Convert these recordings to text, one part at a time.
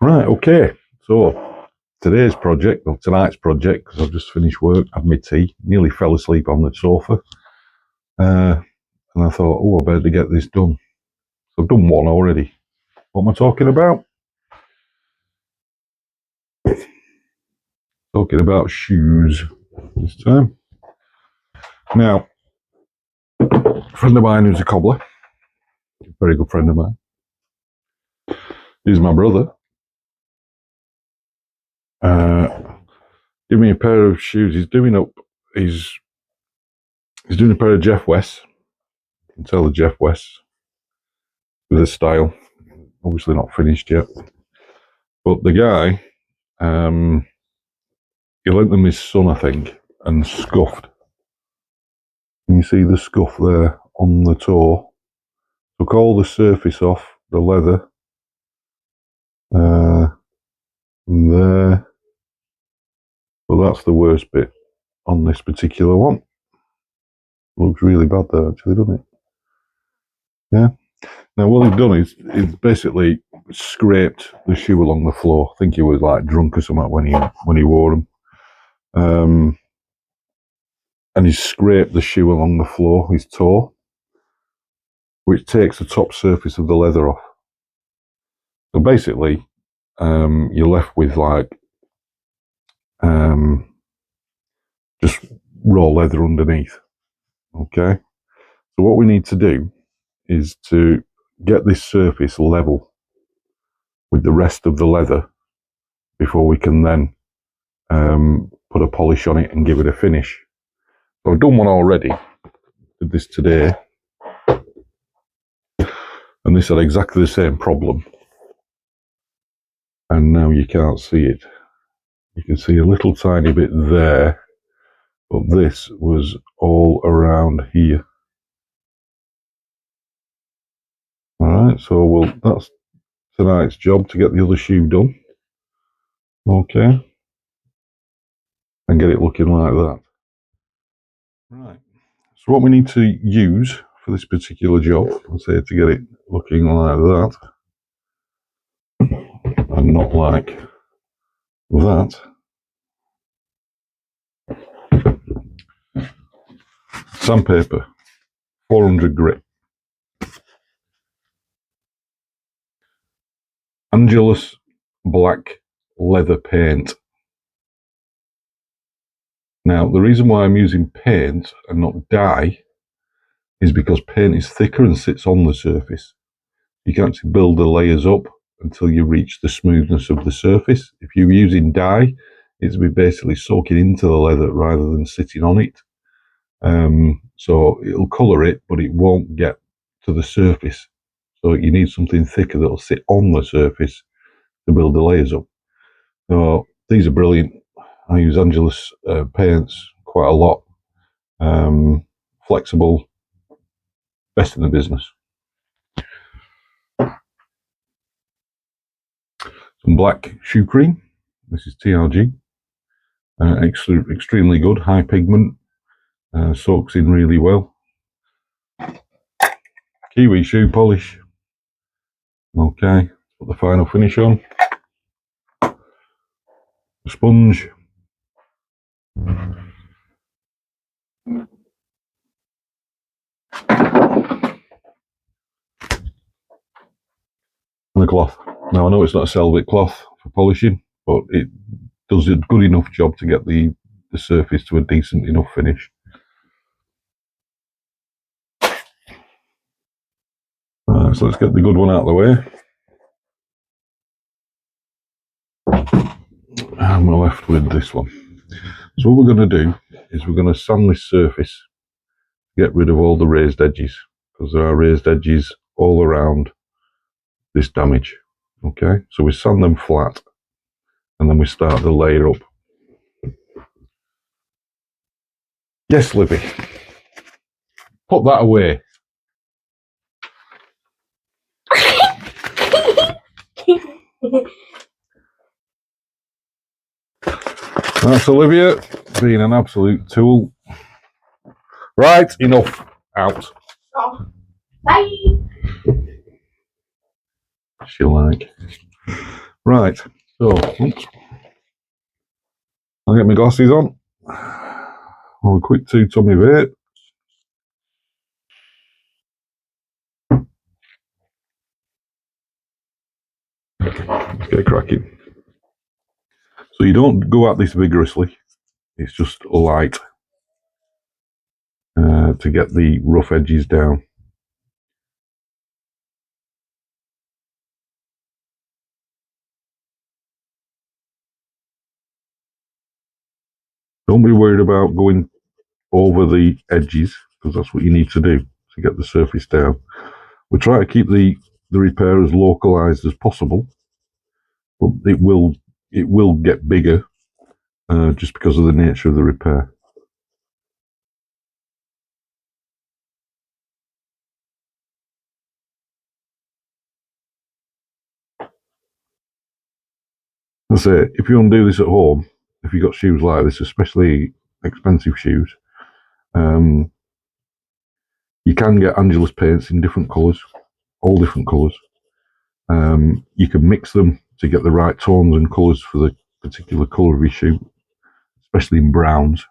Right, okay. So tonight's project, because I've just finished work, had my tea, nearly fell asleep on the sofa. And I thought, oh, I better get this done. So I've done one already. What am I talking about? Talking about shoes this time. Now, a friend of mine who's a cobbler, a very good friend of mine, he's my brother. Give me a pair of shoes. He's doing a pair of Jeff West. You can tell the Jeff West with a style. Obviously not finished yet. But the guy, he lent them his son, I think, and scuffed. Can you see the scuff there on the toe? Took all the surface off, the leather, there. Well, that's the worst bit on this particular one. Looks really bad there, actually, doesn't it? Yeah. Now, what he's done is he's basically scraped the shoe along the floor. I think he was like drunk or something when he wore them. And he's scraped the shoe along the floor, his toe, which takes the top surface of the leather off. So basically, you're left with like just raw leather underneath. Okay. So what we need to do is to get this surface level with the rest of the leather before we can then put a polish on it and give it a finish. So I've done one already. Did this today, and this had exactly the same problem. And now you can't see it. You can see a little tiny bit there, but this was all around here. All right, so that's tonight's job, to get the other shoe done. Okay. And get it looking like that. Right. So what we need to use for this particular job, let's say, to get it looking like that, and not like that, sandpaper, 400 grit, Angelus black leather paint. Now, the reason why I'm using paint and not dye is because paint is thicker and sits on the surface. You can actually build the layers up until you reach the smoothness of the surface. If you're using dye, it's basically soaking into the leather rather than sitting on it. So it'll colour it, but it won't get to the surface. So you need something thicker that'll sit on the surface to build the layers up. So these are brilliant. I use Angelus paints quite a lot. Flexible, best in the business. Some black shoe cream. This is TRG. Extremely good, high pigment, soaks in really well. Kiwi shoe polish. Okay, put the final finish on. Sponge. And a cloth. Now I know it's not a Selvit cloth for polishing, but it does a good enough job to get the surface to a decent enough finish. Right, so let's get the good one out of the way. And we're left with this one. So what we're going to do is we're going to sand this surface, get rid of all the raised edges, because there are raised edges all around this damage. Okay, so we sand them flat, and then we start the layer up. Yes, Libby. Put that away. That's Olivia being an absolute tool. Right, enough. Out. Bye. She like. Right, so oops, I'll get my glasses on. Have a quick toot on my vape. Let's get cracking. So you don't go at this vigorously. It's just light to get the rough edges down. Don't be worried about going over the edges, because that's what you need to do to get the surface down. We try to keep the repair as localized as possible, but it will get bigger just because of the nature of the repair. I say, if you want to do this at home, if you've got shoes like this, especially expensive shoes, you can get Angelus paints in different colours, all different colours. You can mix them to get the right tones and colours for the particular colour of your shoe, especially in browns.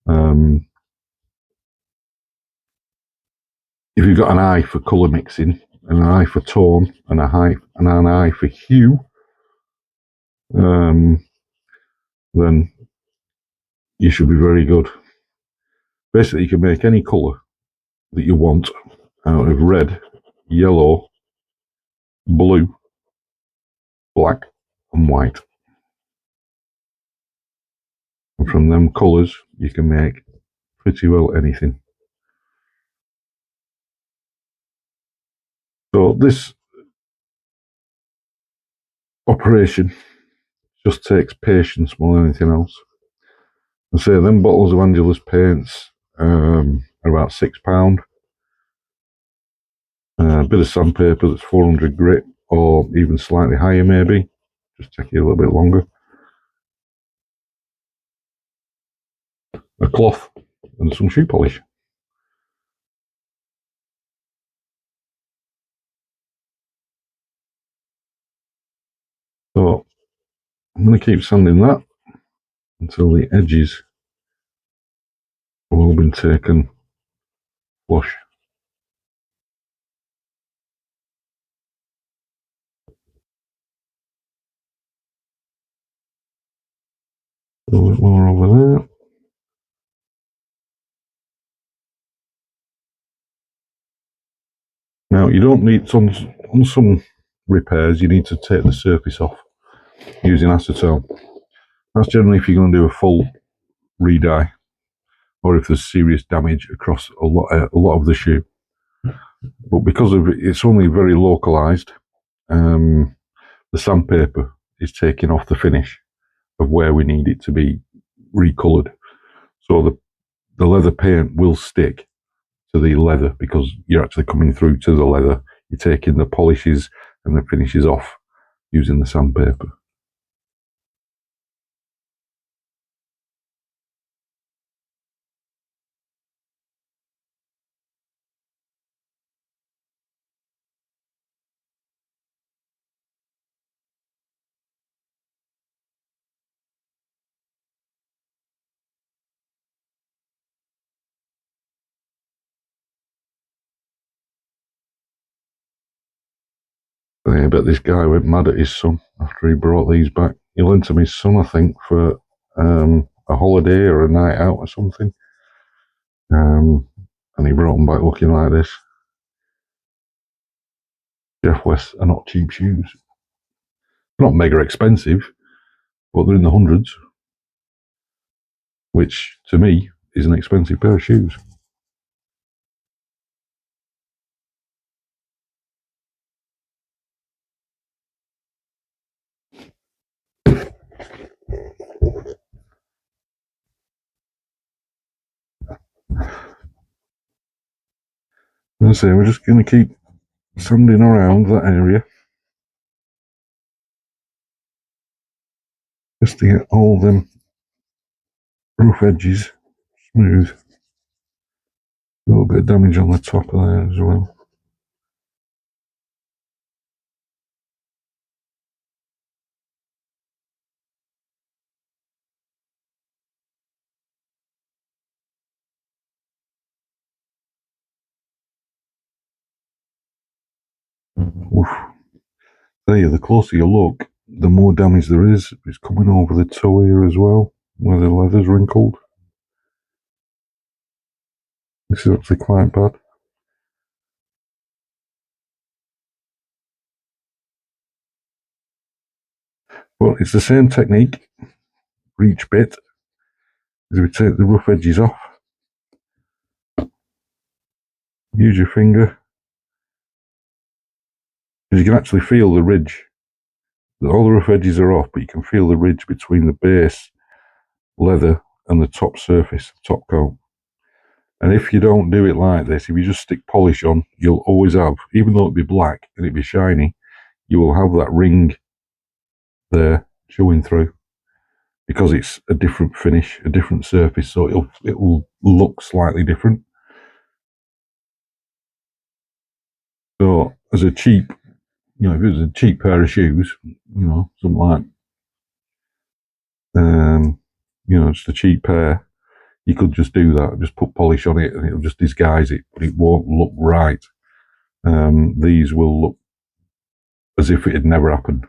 If you've got an eye for colour mixing, and an eye for tone, and an eye for hue, then you should be very good. Basically, you can make any colour that you want out of red, yellow, blue, black, and white. And from them colours, you can make pretty well anything. So this operation just takes patience more than anything else. I say them bottles of Angelus paints are about £6. A bit of sandpaper that's 400 grit, or even slightly higher maybe, just take you a little bit longer. A cloth and some shoe polish. So I'm going to keep sanding that until the edges have all been taken flush. A little bit more over there. Now you don't need, on some repairs you need to take the surface off using acetone. That's generally if you're going to do a full re-dye, or if there's serious damage across a lot of the shoe. But because of it's only very localized, the sandpaper is taking off the finish of where we need it to be recolored. So the leather paint will stick to the leather because you're actually coming through to the leather. You're taking the polishes and the finishes off using the sandpaper. I bet this guy went mad at his son after he brought these back. He lent them his son, I think, for a holiday or a night out or something. And he brought them back looking like this. Jeff West are not cheap shoes. They're not mega expensive, but they're in the hundreds, which to me is an expensive pair of shoes. And so we're just going to keep sanding around that area just to get all them rough edges smooth. A little bit of damage on the top of there as well. Oof. There you, the closer you look, the more damage there is. It's coming over the toe here as well, where the leather's wrinkled. This is actually quite bad. Well, it's the same technique for each bit. As we take the rough edges off, use your finger, because you can actually feel the ridge. All the rough edges are off, but you can feel the ridge between the base leather and the top surface, top coat. And if you don't do it like this, if you just stick polish on, you'll always have, even though it'd be black and it'd be shiny, you will have that ring there showing through because it's a different finish, a different surface, so it will look slightly different. So as a cheap, if it was a cheap pair of shoes, something like, just a cheap pair, you could just do that, just put polish on it, and it'll just disguise it, but it won't look right. These will look as if it had never happened.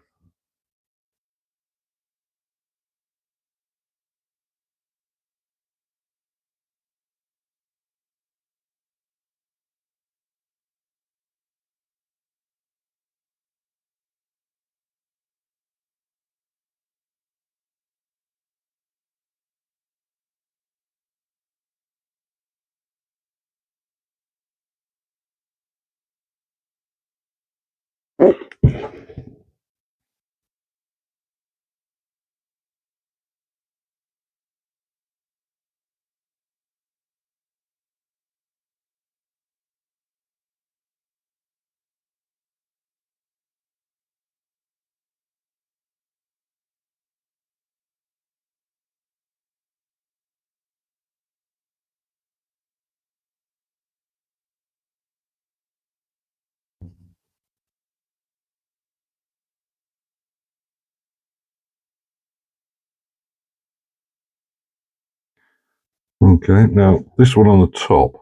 Okay, now this one on the top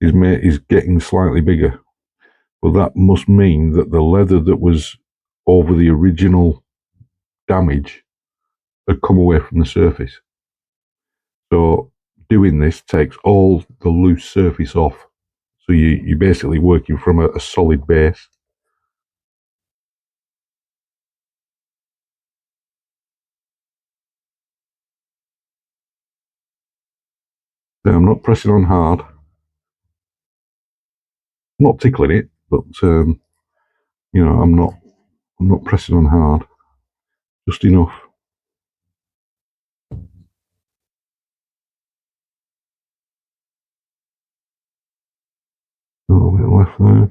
is getting slightly bigger, but that must mean that the leather that was over the original damage had come away from the surface. So doing this takes all the loose surface off. So you're basically working from a solid base. Now, I'm not pressing on hard. I'm not tickling it, but I'm not pressing on hard. Just enough. A little bit left there.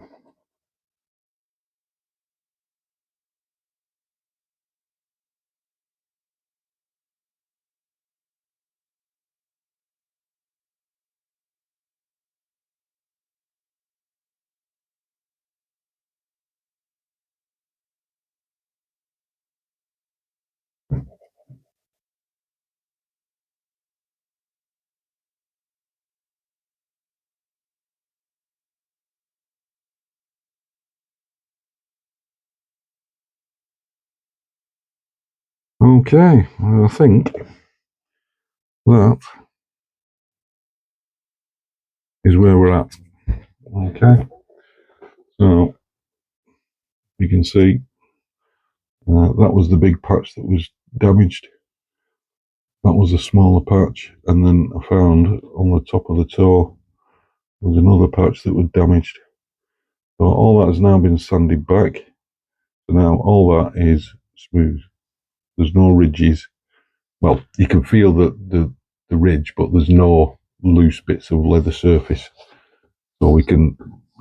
Okay, well, I think that is where we're at. Okay, so you can see that was the big patch that was damaged. That was a smaller patch, and then I found on the top of the toe was another patch that was damaged. So all that has now been sanded back. So now all that is smooth. There's no ridges. Well, you can feel the ridge, but there's no loose bits of leather surface. So we can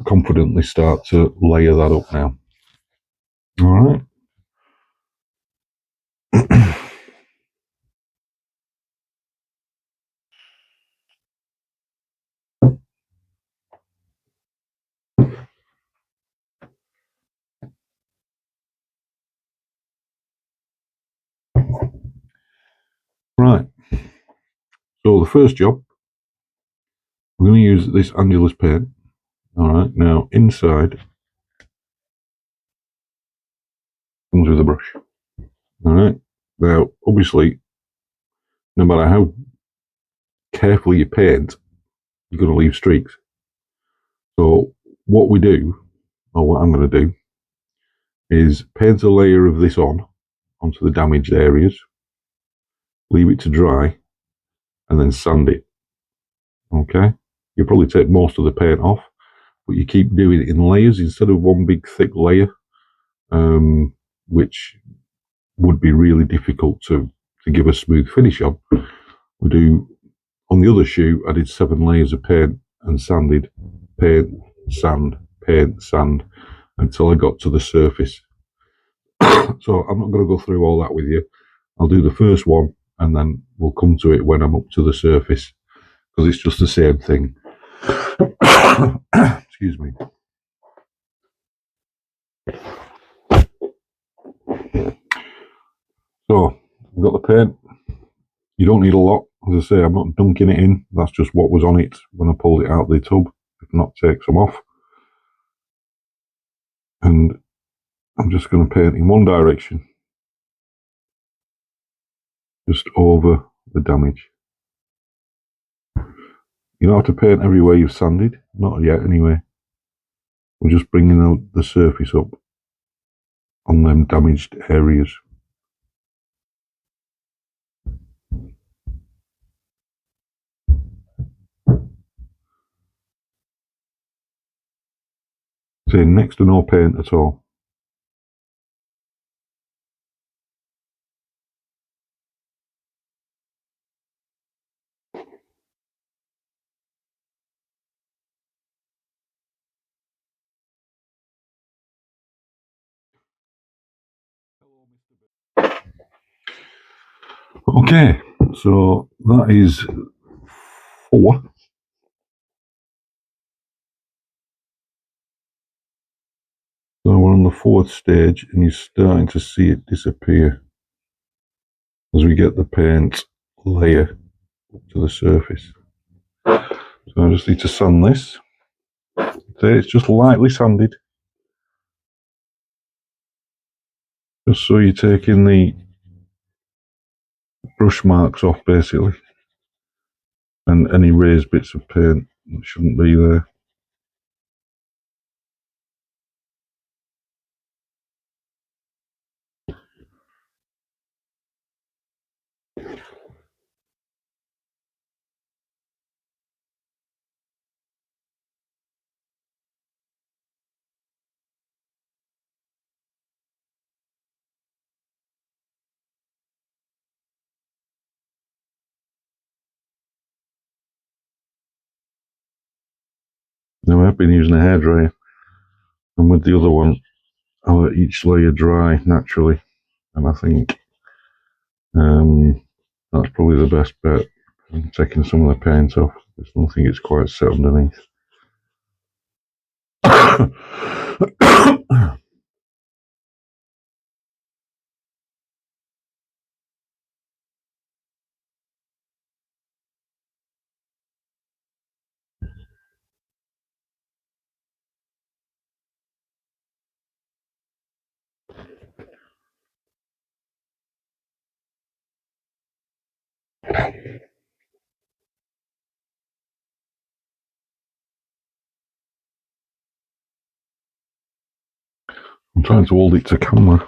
confidently start to layer that up now. All right. Right. So the first job, we're going to use this Angelus paint. All right. Now inside Comes with a brush. All right. Now, obviously, no matter how carefully you paint, you're going to leave streaks. So what we do, or what I'm going to do, is paint a layer of this onto the damaged areas, leave it to dry, and then sand it. Okay? You'll probably take most of the paint off, but you keep doing it in layers instead of one big thick layer, which would be really difficult to give a smooth finish on. We do, on the other shoe, I did 7 layers of paint and sanded, paint, sand, until I got to the surface. So I'm not going to go through all that with you. I'll do the first one and then we'll come to it when I'm up to the surface, because it's just the same thing. Excuse me. So I've got the paint. You don't need a lot. As I say, I'm not dunking it in. That's just what was on it when I pulled it out of the tub. If not, take some off. And I'm just going to paint in one direction, just over the damage. You don't have to paint everywhere you've sanded, not yet anyway. We're just bringing the surface up on them damaged areas. So next to no paint at all. Okay, so that is 4. So we're on the 4th stage and you're starting to see it disappear as we get the paint layer up to the surface. So I just need to sand this. So it's just lightly sanded, just so you're taking the brush marks off basically, and any raised bits of paint that shouldn't be there. Now I've been using a hairdryer, and with the other one I'll let each layer dry naturally, and I think that's probably the best bet. I'm taking some of the paint off. I don't think it's quite set underneath. I'm trying to hold it to camera.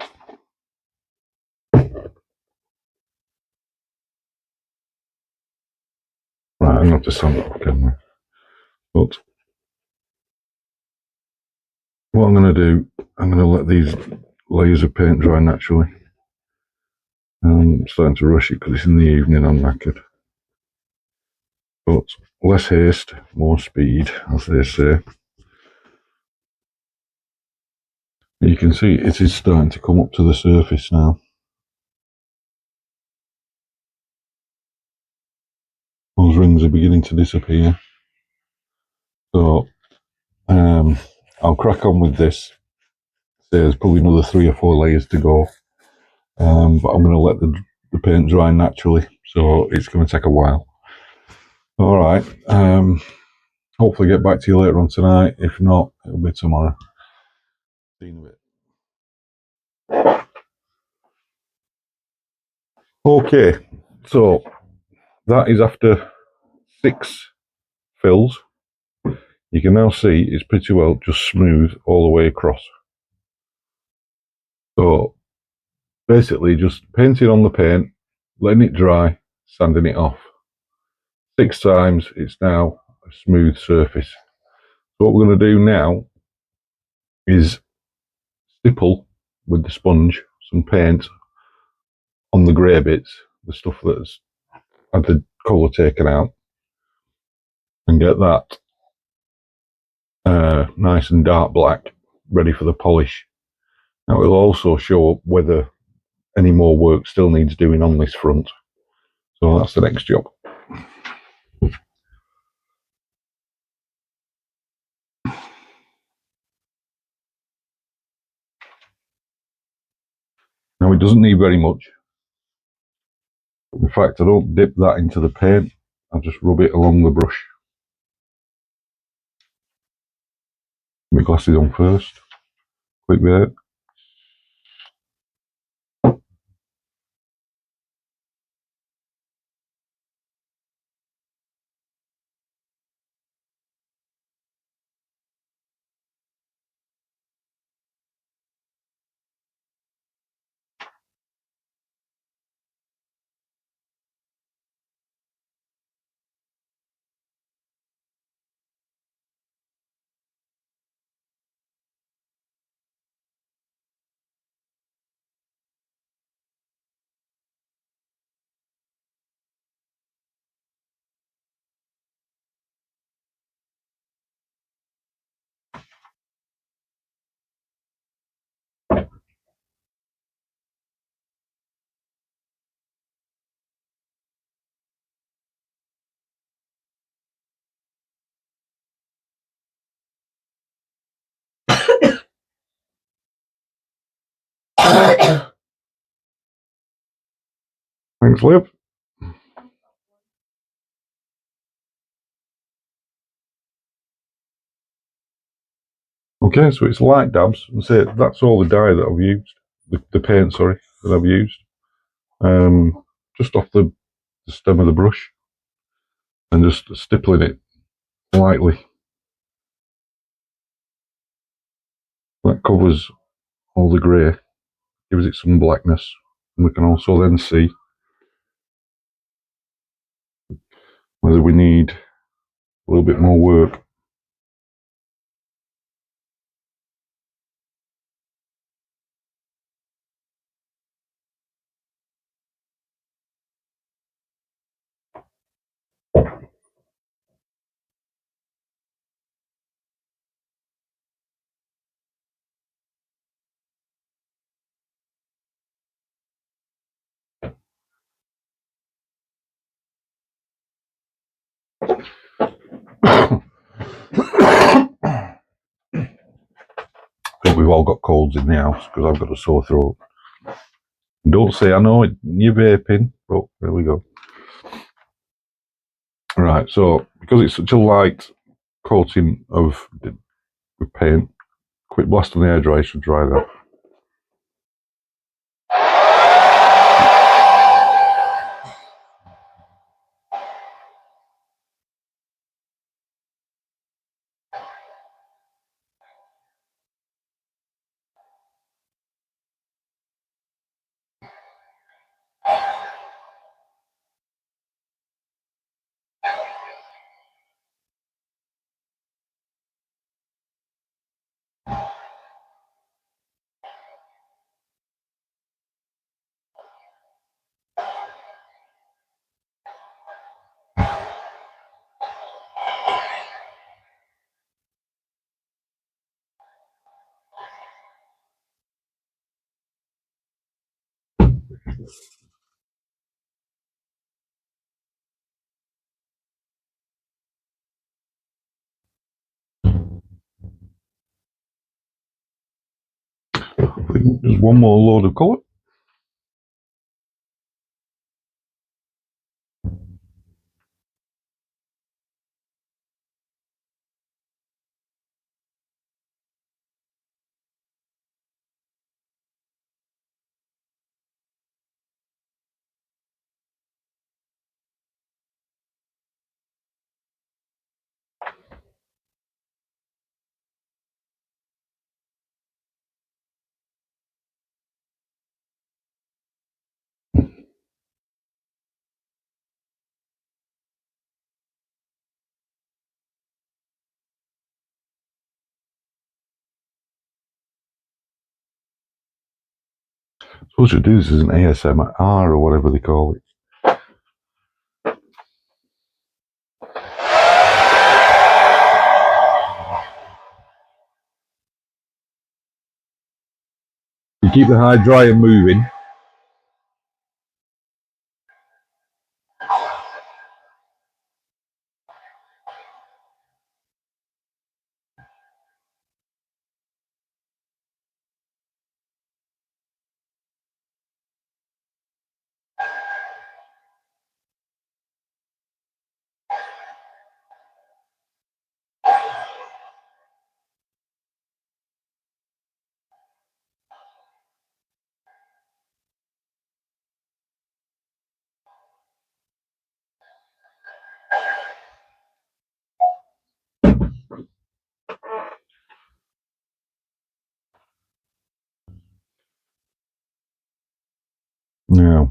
Right, I'm going to have to stand it off camera. But what I'm going to do, I'm going to let these layers of paint dry naturally. I'm starting to rush it because it's in the evening, I'm knackered. But less haste, more speed, as they say. You can see it is starting to come up to the surface now. Those rings are beginning to disappear. So I'll crack on with this. There's probably another 3 or 4 layers to go. But I'm going to let the paint dry naturally, so it's going to take a while. All right. Hopefully get back to you later on tonight. If not, it'll be tomorrow. See you in a bit. Okay, so that is after 6 fills. You can now see it's pretty well just smooth all the way across. So basically just painting on the paint, letting it dry, sanding it off. 6 times, it's now a smooth surface. So what we're going to do now is stipple with the sponge some paint on the grey bits, the stuff that's had the colour taken out, and get that nice and dark black, ready for the polish. Now it will also show whether any more work still needs doing on this front. So that's the next job. Now it doesn't need very much. In fact, I don't dip that into the paint. I just rub it along the brush. My glasses on first. Quick bit. Thanks, Liv. Okay, so it's light dabs. And say that's all the dye that I've used. The paint, sorry, that I've used. Just off the stem of the brush. And just stippling it lightly. That covers all the grey, gives it some blackness. And we can also then see whether we need a little bit more work. I think we've all got colds in the house because I've got a sore throat. Don't say I know you're vaping, but there we go. Right, so because it's such a light coating of with paint, quick blast on the hairdryer should dry that. I think there's one more load of colour. suppose you do this as an ASMR or whatever they call it. You keep the high dryer moving. Now,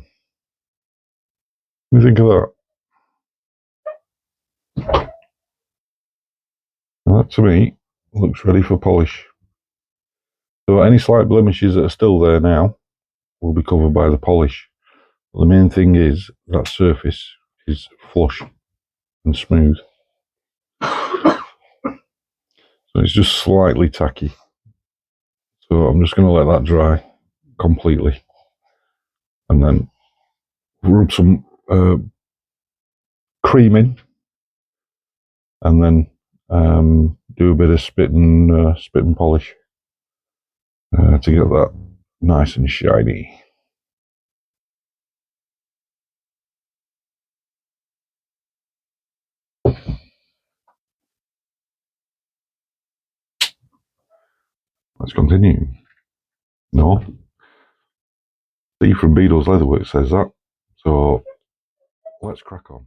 what do you think of that? Now that to me looks ready for polish. So any slight blemishes that are still there now will be covered by the polish. But the main thing is that surface is flush and smooth. So it's just slightly tacky. So I'm just going to let that dry completely. And then rub some cream in. And then do a bit of spit and polish to get that nice and shiny. Let's continue. No. Steve from Beadle's Leatherworks says that. So let's crack on.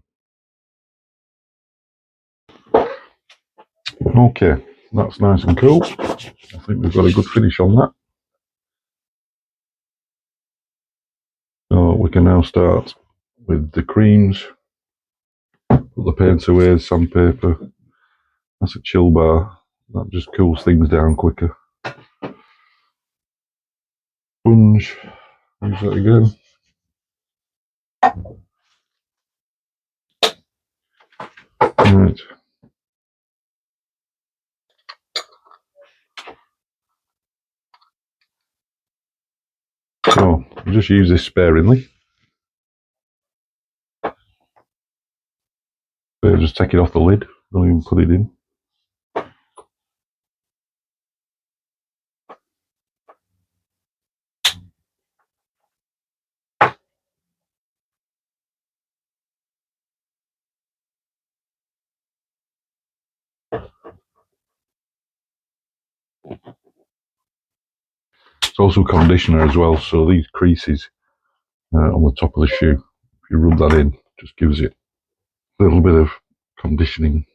Okay, that's nice and cool. I think we've got a good finish on that. So we can now start with the creams. Put the paint away, sandpaper. That's a chill bar. That just cools things down quicker. Sponge. Use that again. Right. So just use this sparingly. So just take it off the lid. Don't even put it in. It's also conditioner as well. So these creases on the top of the shoe, if you rub that in, just gives it a little bit of conditioning.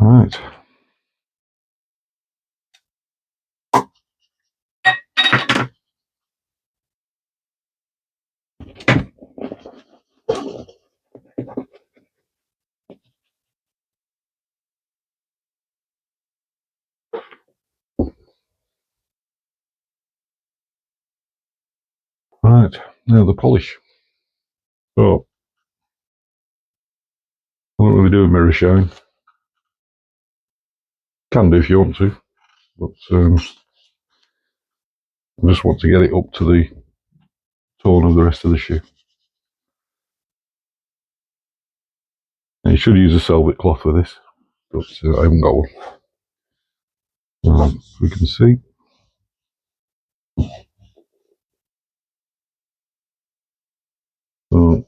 Right. Right, now the polish. So, I don't really do a mirror shine. Can do if you want to, but I just want to get it up to the tone of the rest of the shoe. And you should use a velvet cloth with this, but I haven't got one. We can see. So,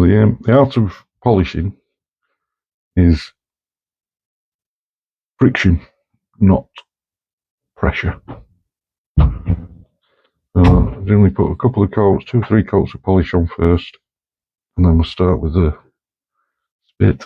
the art of polishing is friction, not pressure. I generally put a couple of coats, 2 or 3 coats of polish on first, and then we'll start with the spit.